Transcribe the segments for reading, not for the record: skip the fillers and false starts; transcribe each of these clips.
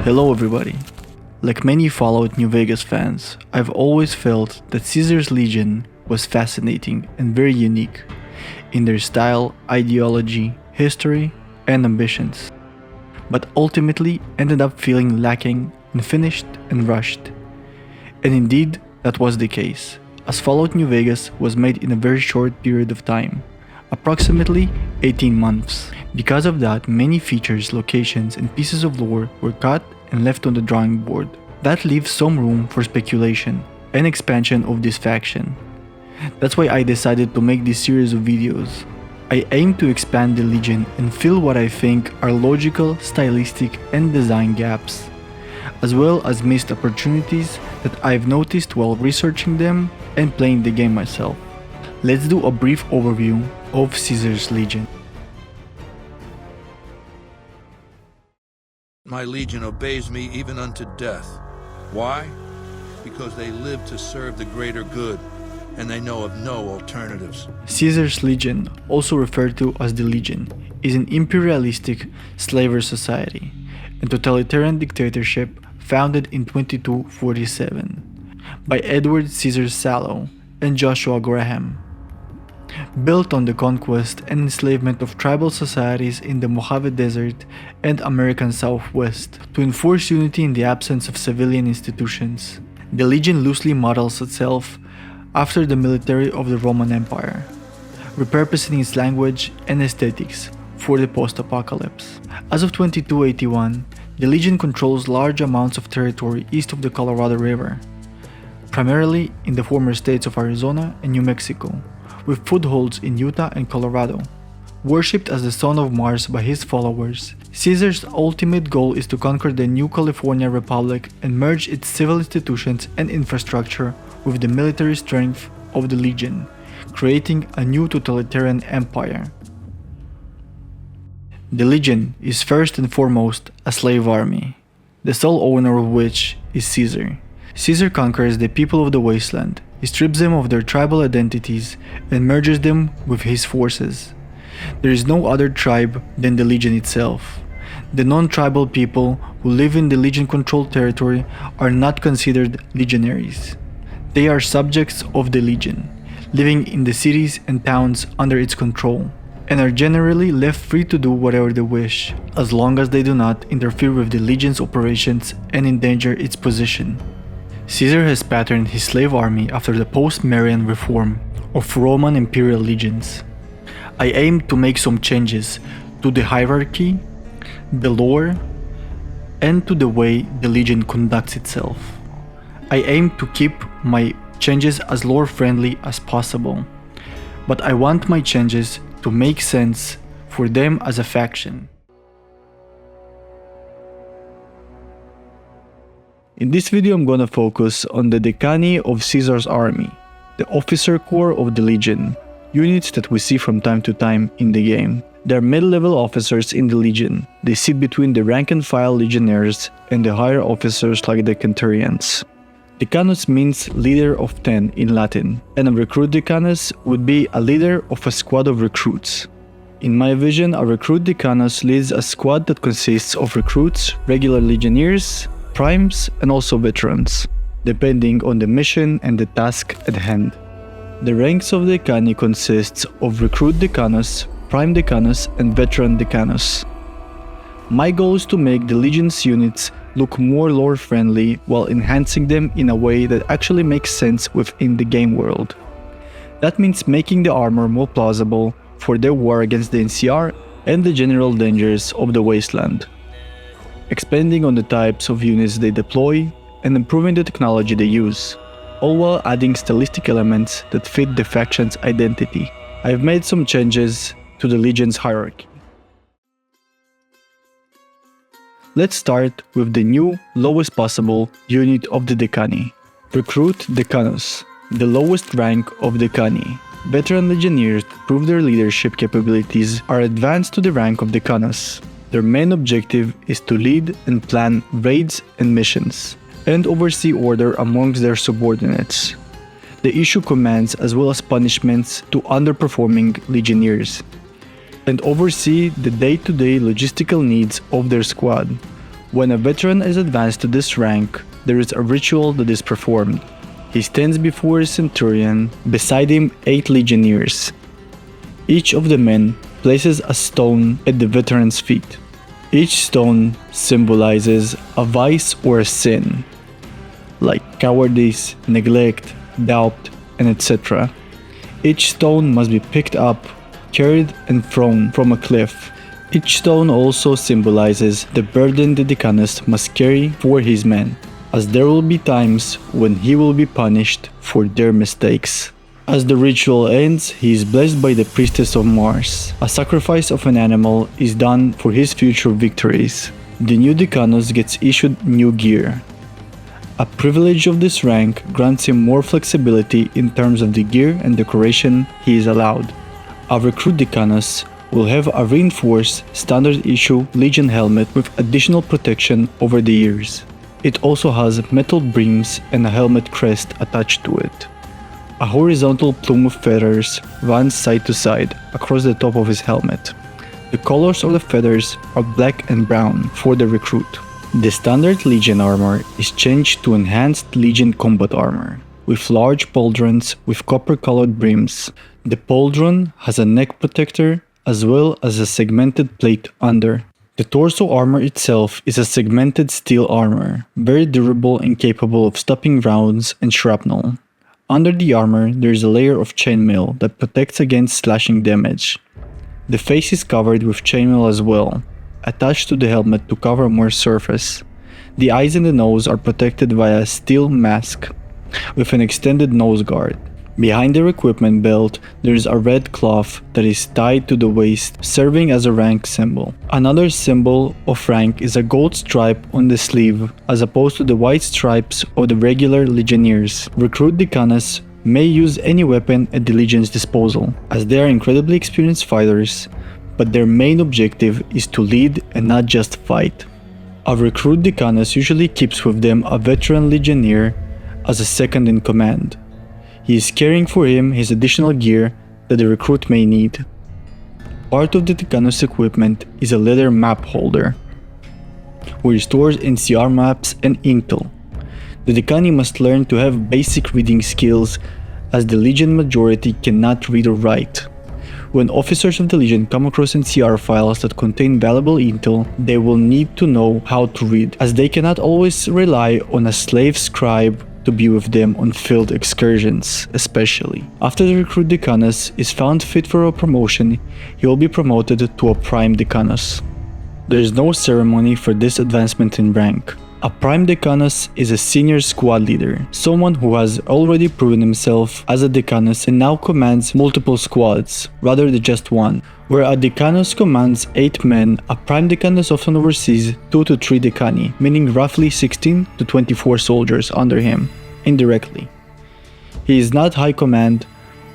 Hello everybody. Like many Fallout New Vegas fans, I've always felt that Caesar's Legion was fascinating and very unique in their style, ideology, history, and ambitions, but ultimately ended up feeling lacking, unfinished, and rushed. And indeed, that was the case, as Fallout New Vegas was made in a very short period of time, approximately 18 months. Because of that, many features, locations, and pieces of lore were cut and left on the drawing board. That leaves some room for speculation and expansion of this faction. That's why I decided to make this series of videos. I aim to expand the Legion and fill what I think are logical, stylistic, and design gaps, as well as missed opportunities that I've noticed while researching them and playing the game myself. Let's do a brief overview of Caesar's Legion. My legion obeys me even unto death. Why? Because they live to serve the greater good, and they know of no alternatives. Caesar's Legion, also referred to as the Legion, is an imperialistic slaver society and totalitarian dictatorship founded in 2247 by Edward Caesar Sallow and Joshua Graham. Built on the conquest and enslavement of tribal societies in the Mojave Desert and American Southwest to enforce unity in the absence of civilian institutions. The Legion loosely models itself after the military of the Roman Empire, repurposing its language and aesthetics for the post-apocalypse. As of 2281, the Legion controls large amounts of territory east of the Colorado River, primarily in the former states of Arizona and New Mexico, with footholds in Utah and Colorado. Worshipped as the son of Mars by his followers, Caesar's ultimate goal is to conquer the new California Republic and merge its civil institutions and infrastructure with the military strength of the Legion, creating a new totalitarian empire. The Legion is first and foremost a slave army, the sole owner of which is Caesar. Caesar conquers the people of the wasteland. He strips them of their tribal identities and merges them with his forces. There is no other tribe than the Legion itself. The non-tribal people who live in the Legion-controlled territory are not considered legionaries. They are subjects of the Legion, living in the cities and towns under its control, and are generally left free to do whatever they wish, as long as they do not interfere with the Legion's operations and endanger its position. Caesar has patterned his slave army after the post-Marian reform of Roman imperial legions. I aim to make some changes to the hierarchy, the lore, and to the way the Legion conducts itself. I aim to keep my changes as lore-friendly as possible, but I want my changes to make sense for them as a faction. In this video, I'm gonna focus on the Decanus of Caesar's army, the officer corps of the Legion, units that we see from time to time in the game. They are mid-level officers in the Legion. They sit between the rank-and-file legionnaires and the higher officers like the Centurions. Decanus means leader of 10 in Latin, and a recruit Decanus would be a leader of a squad of recruits. In my vision, a recruit Decanus leads a squad that consists of recruits, regular legionnaires, primes, and also veterans, depending on the mission and the task at hand. The ranks of Decanus consists of recruit Decanus, prime Decanus, and veteran Decanus. My goal is to make the Legion's units look more lore-friendly while enhancing them in a way that actually makes sense within the game world. That means making the armor more plausible for their war against the NCR and the general dangers of the wasteland, expanding on the types of units they deploy, and improving the technology they use, all while adding stylistic elements that fit the faction's identity. I've made some changes to the Legion's hierarchy. Let's start with the new, lowest possible unit of the Decanus. Recruit Decanus, the lowest rank of Decanus. Veteran legionnaires that prove their leadership capabilities are advanced to the rank of Decanus. Their main objective is to lead and plan raids and missions, and oversee order amongst their subordinates. They issue commands as well as punishments to underperforming legionnaires, and oversee the day-to-day logistical needs of their squad, When a veteran is advanced to this rank, there is a ritual that is performed. He stands before a centurion, beside him 8 legionnaires. Each of the men places a stone at the veteran's feet. Each stone symbolizes a vice or a sin, like cowardice, neglect, doubt, and etc. Each stone must be picked up, carried, and thrown from a cliff. Each stone also symbolizes the burden the Decanus must carry for his men, as there will be times when he will be punished for their mistakes. As the ritual ends, he is blessed by the priestess of Mars. A sacrifice of an animal is done for his future victories. The new Decanus gets issued new gear. A privilege of this rank grants him more flexibility in terms of the gear and decoration he is allowed. A recruit Decanus will have a reinforced standard issue Legion helmet with additional protection over the ears. It also has metal brims and a helmet crest attached to it. A horizontal plume of feathers runs side to side across the top of his helmet. The colors of the feathers are black and brown for the recruit. The standard Legion armor is changed to enhanced Legion combat armor, with large pauldrons with copper-colored brims. The pauldron has a neck protector as well as a segmented plate under. The torso armor itself is a segmented steel armor, very durable and capable of stopping rounds and shrapnel. Under the armor, there is a layer of chainmail that protects against slashing damage. The face is covered with chainmail as well, attached to the helmet to cover more surface. The eyes and the nose are protected via a steel mask with an extended nose guard. Behind their equipment belt, there is a red cloth that is tied to the waist, serving as a rank symbol. Another symbol of rank is a gold stripe on the sleeve, as opposed to the white stripes of the regular legionnaires. Recruit Decanus may use any weapon at the Legion's disposal, as they are incredibly experienced fighters, but their main objective is to lead and not just fight. A recruit Decanus usually keeps with them a veteran legionnaire as a second in command. He is carrying for him his additional gear that the recruit may need. Part of the Decanus equipment is a leather map holder, where he stores NCR maps and intel. The Decani must learn to have basic reading skills, as the Legion majority cannot read or write. When officers of the Legion come across NCR files that contain valuable intel, they will need to know how to read, as they cannot always rely on a slave scribe to be with them on field excursions, especially. After the recruit Decanus is found fit for a promotion, he will be promoted to a Prime Decanus. There is no ceremony for this advancement in rank. A Prime Decanus is a senior squad leader, someone who has already proven himself as a Decanus and now commands multiple squads, rather than just one. Where a Decanus commands 8 men, a Prime Decanus often oversees 2 to 3 Decani, meaning roughly 16 to 24 soldiers under him, indirectly. He is not high command,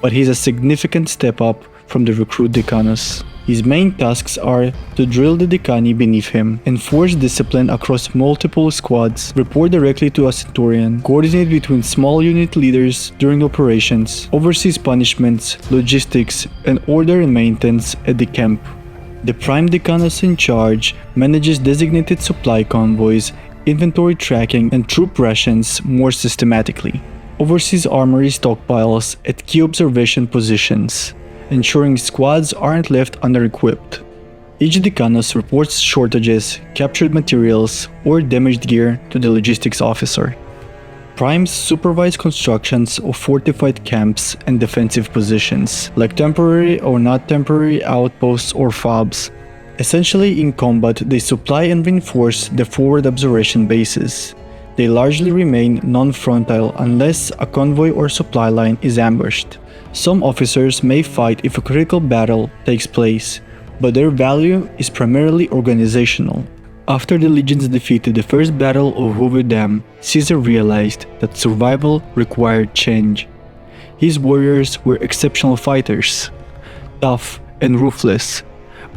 but he is a significant step up from the recruit Decanus. His main tasks are to drill the Decani beneath him, enforce discipline across multiple squads, report directly to a Centurion, coordinate between small unit leaders during operations, oversees punishments, logistics, and order and maintenance at the camp. The Prime Decanus in charge manages designated supply convoys, inventory tracking, and troop rations more systematically, oversees armory stockpiles at key observation positions, ensuring squads aren't left under-equipped. Each Decanus reports shortages, captured materials, or damaged gear to the logistics officer. Primes supervise constructions of fortified camps and defensive positions, like temporary or not temporary outposts or FOBs. Essentially, in combat, they supply and reinforce the forward observation bases. They largely remain non-frontal unless a convoy or supply line is ambushed. Some officers may fight if a critical battle takes place, but their value is primarily organizational. After the legions defeated the first battle of Hoover Dam, Caesar realized that survival required change. His warriors were exceptional fighters, tough and ruthless,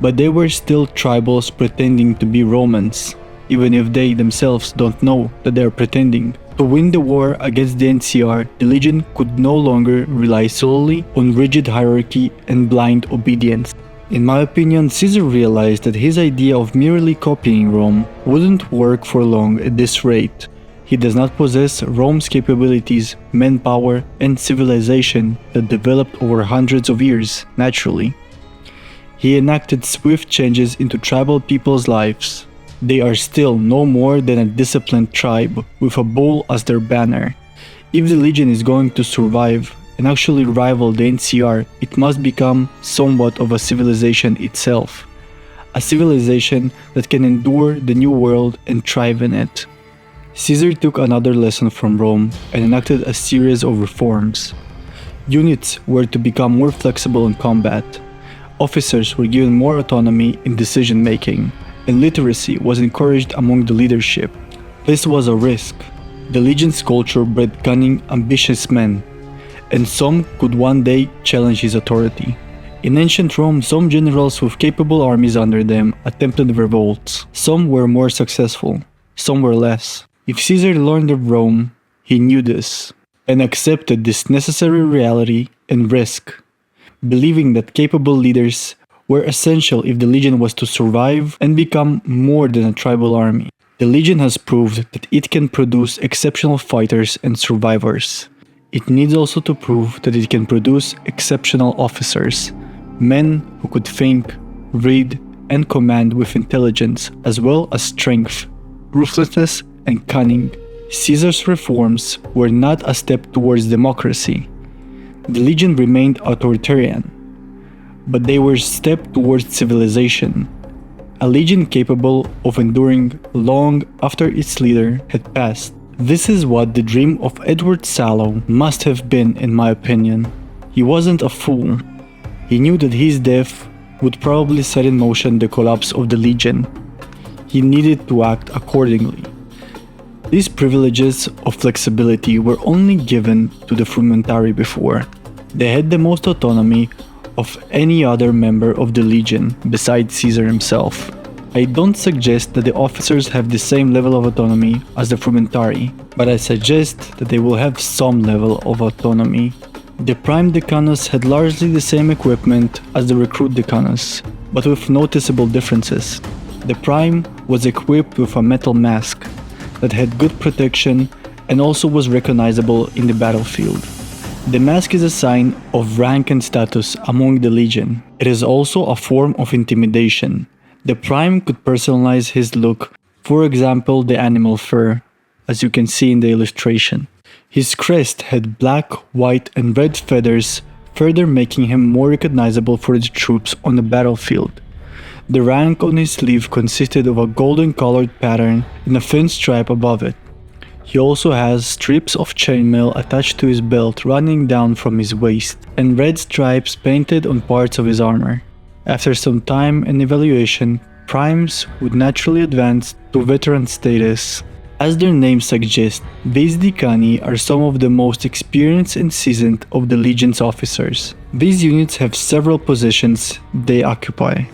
but they were still tribals pretending to be Romans, even if they themselves don't know that they are pretending. To win the war against the NCR, the Legion could no longer rely solely on rigid hierarchy and blind obedience. In my opinion, Caesar realized that his idea of merely copying Rome wouldn't work for long at this rate. He does not possess Rome's capabilities, manpower, and civilization that developed over hundreds of years, naturally. He enacted swift changes into tribal people's lives. They are still no more than a disciplined tribe with a bull as their banner. If the legion is going to survive and actually rival the NCR, it must become somewhat of a civilization itself. A civilization that can endure the new world and thrive in it. Caesar took another lesson from Rome and enacted a series of reforms. Units were to become more flexible in combat. Officers were given more autonomy in decision making, and literacy was encouraged among the leadership. This was a risk. The legion's culture bred cunning, ambitious men, and some could one day challenge his authority. In ancient Rome, some generals with capable armies under them attempted revolts. Some were more successful, some were less. If Caesar learned of Rome, he knew this, and accepted this necessary reality and risk, believing that capable leaders were essential if the legion was to survive and become more than a tribal army. The legion has proved that it can produce exceptional fighters and survivors. It needs also to prove that it can produce exceptional officers, men who could think, read, and command with intelligence as well as strength, ruthlessness, and cunning. Caesar's reforms were not a step towards democracy. The legion remained authoritarian, but they were a step towards civilization. A legion capable of enduring long after its leader had passed. This is what the dream of Edward Sallow must have been, in my opinion. He wasn't a fool. He knew that his death would probably set in motion the collapse of the legion. He needed to act accordingly. These privileges of flexibility were only given to the frumentari before. They had the most autonomy of any other member of the legion besides Caesar himself. I don't suggest that the officers have the same level of autonomy as the frumentari, but I suggest that they will have some level of autonomy. The Prime Decanus had largely the same equipment as the Recruit Decanus, but with noticeable differences. The Prime was equipped with a metal mask that had good protection and also was recognizable in the battlefield. The mask is a sign of rank and status among the legion. It is also a form of intimidation. The Prime could personalize his look, for example the animal fur, as you can see in the illustration. His crest had black, white, and red feathers, further making him more recognizable for the troops on the battlefield. The rank on his sleeve consisted of a golden colored pattern and a thin stripe above it. He also has strips of chainmail attached to his belt running down from his waist, and red stripes painted on parts of his armor. After some time and evaluation, primes would naturally advance to veteran status. As their name suggests, these Decani are some of the most experienced and seasoned of the legion's officers. These units have several positions they occupy.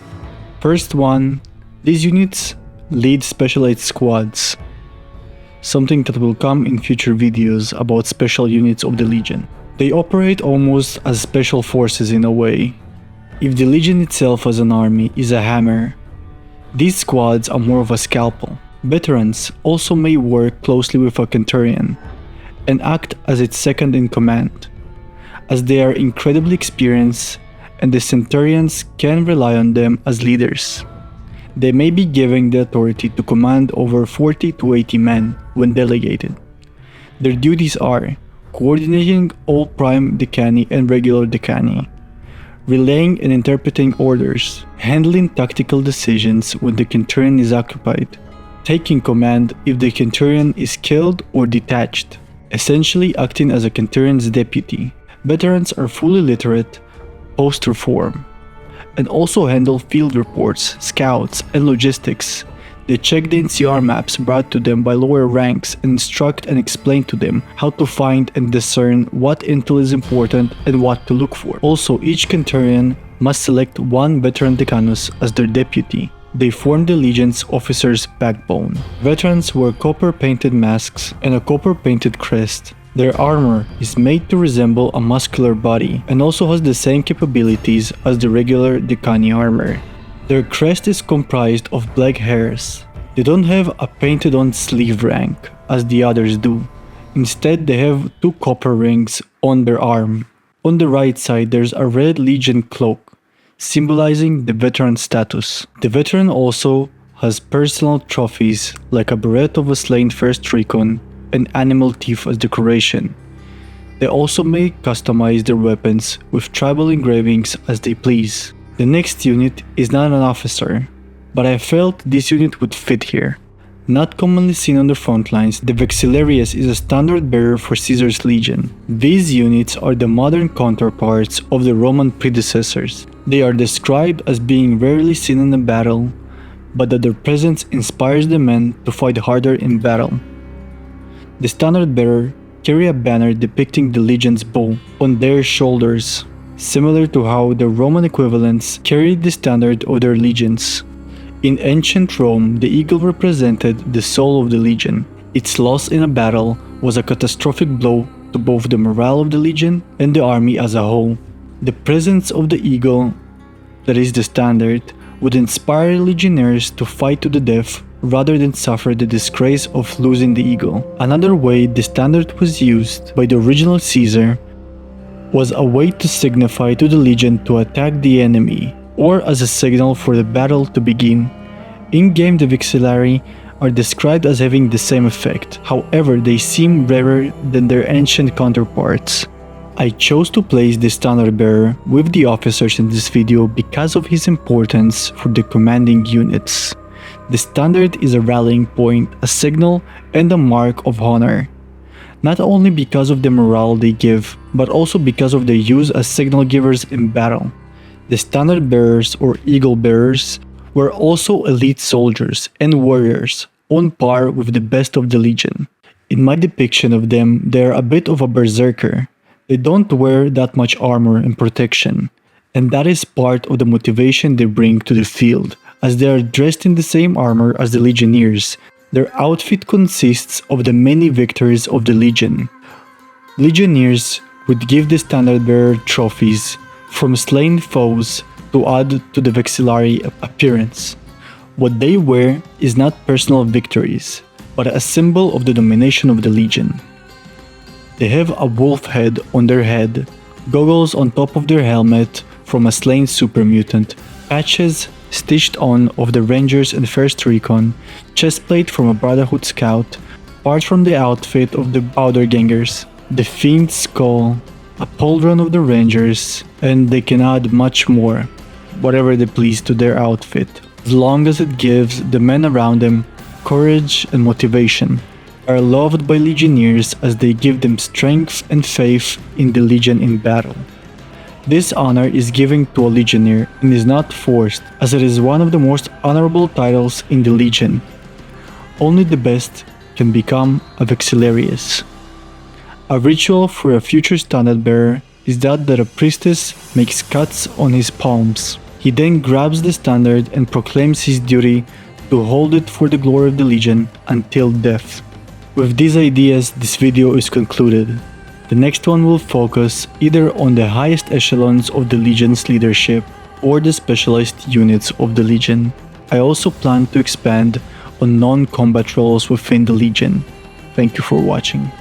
First one, these units lead specialized squads, something that will come in future videos about special units of the legion. They operate almost as special forces in a way. If the legion itself as an army is a hammer, these squads are more of a scalpel. Veterans also may work closely with a centurion and act as its second in command, as they are incredibly experienced and the centurions can rely on them as leaders. They may be given the authority to command over 40 to 80 men when delegated. Their duties are coordinating all prime decani and regular decani, relaying and interpreting orders, handling tactical decisions when the centurion is occupied, taking command if the centurion is killed or detached, essentially acting as a centurion's deputy. Veterans are fully literate post-reform, and also handle field reports, scouts, and logistics. They check the NCR maps brought to them by lower ranks and instruct and explain to them how to find and discern what intel is important and what to look for. Also, each centurion must select one veteran decanus as their deputy. They form the legion's officers' backbone. Veterans wear copper-painted masks and a copper-painted crest, Their armor is made to resemble a muscular body and also has the same capabilities as the regular Decanus armor. Their crest is comprised of black hairs. They don't have a painted on sleeve rank as the others do. Instead, they have 2 copper rings on their arm. On the right side, there's a red Legion cloak, symbolizing the veteran status. The veteran also has personal trophies like a beret of a slain first recon and animal teeth as decoration. They also may customize their weapons with tribal engravings as they please. The next unit is not an officer, but I felt this unit would fit here. Not commonly seen on the front lines, the Vexillarius is a standard bearer for Caesar's legion. These units are the modern counterparts of the Roman predecessors. They are described as being rarely seen in a battle, but that their presence inspires the men to fight harder in battle. The standard bearer carry a banner depicting the legion's bow on their shoulders, similar to how the Roman equivalents carried the standard of their legions. In ancient Rome, the eagle represented the soul of the legion. Its loss in a battle was a catastrophic blow to both the morale of the legion and the army as a whole. The presence of the eagle, that is the standard, would inspire legionnaires to fight to the death rather than suffer the disgrace of losing the eagle. Another way the standard was used by the original Caesar was a way to signify to the legion to attack the enemy, or as a signal for the battle to begin. In-game, the Vexillari are described as having the same effect, however they seem rarer than their ancient counterparts. I chose to place the standard bearer with the officers in this video because of his importance for the commanding units. The standard is a rallying point, a signal, and a mark of honor. Not only because of the morale they give, but also because of their use as signal givers in battle. The standard bearers or eagle bearers were also elite soldiers and warriors, on par with the best of the legion. In my depiction of them, they are a bit of a berserker. They don't wear that much armor and protection, and that is part of the motivation they bring to the field, as they are dressed in the same armor as the legionnaires. Their outfit consists of the many victories of the legion. Legionnaires would give the standard bearer trophies from slain foes to add to the Vexillari appearance. What they wear is not personal victories, but a symbol of the domination of the legion. They have a wolf head on their head, goggles on top of their helmet from a slain super mutant, patches stitched on of the Rangers and First Recon, chestplate from a Brotherhood scout, parts from the outfit of the Powder Gangers, the Fiend's skull, a pauldron of the Rangers, and they can add much more, whatever they please to their outfit, as long as it gives the men around them courage and motivation. They are loved by legionnaires as they give them strength and faith in the legion in battle. This honor is given to a legionnaire and is not forced, as it is one of the most honorable titles in the legion. Only the best can become a Vexillarius. A ritual for a future standard bearer is that a priestess makes cuts on his palms. He then grabs the standard and proclaims his duty to hold it for the glory of the legion until death. With these ideas, this video is concluded. The next one will focus either on the highest echelons of the legion's leadership or the specialized units of the legion. I also plan to expand on non-combat roles within the legion. Thank you for watching.